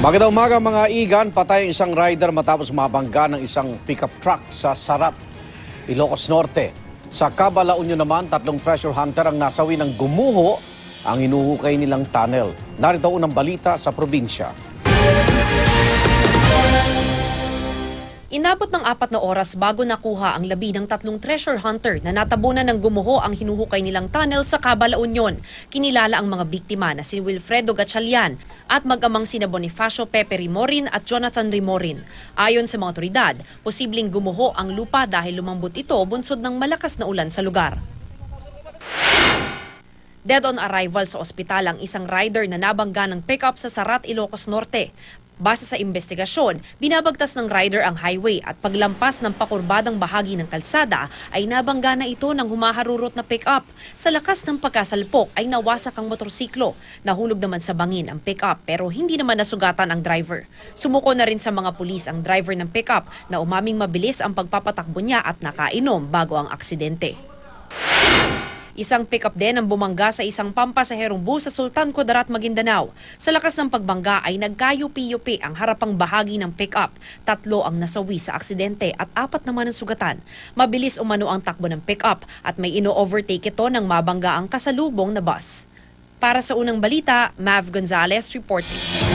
Magandang umaga mga igan, patay ang isang rider matapos mabangga ng isang pickup truck sa Sarat, Ilocos Norte. Sa Cabala Union naman, 3 treasure hunter ang nasawi ng gumuho ang hinuhukay nilang tunnel. Narito unang balita sa probinsya. Inabot ng 4 na oras bago nakuha ang labi ng 3 treasure hunter na natabunan ng gumuho ang hinuhukay nilang tunnel sa Cabala Union. Kinilala ang mga biktima na si Wilfredo Gatchalian at mag-amang sina Bonifacio Pepe Rimorin at Jonathan Rimorin. Ayon sa mga otoridad, posibleng gumuho ang lupa dahil lumambot ito bunsod ng malakas na ulan sa lugar. Dead on arrival sa ospital ang isang rider na nabangga ng pickup sa Sarat, Ilocos Norte. Base sa investigasyon, binabagtas ng rider ang highway at paglampas ng pakurbadang bahagi ng kalsada ay nabangga na ito ng humaharurot na pick-up. Sa lakas ng pagkasalpok ay nawasak ang motorsiklo. Nahulog naman sa bangin ang pick-up pero hindi naman nasugatan ang driver. Sumuko na rin sa mga pulis ang driver ng pick-up na umaming mabilis ang pagpapatakbo niya at nakainom bago ang aksidente. Isang pick-up din ang bumangga sa isang pampasaherong bus sa Sultan Kudarat, Maguindanao. Sa lakas ng pagbangga ay nagkayupi-yupi ang harapang bahagi ng pick-up. 3 ang nasawi sa aksidente at 4 naman ang sugatan. Mabilis umano ang takbo ng pick-up at may ino-overtake ito nang mabangga ang kasalubong na bus. Para sa unang balita, Mav Gonzalez reporting.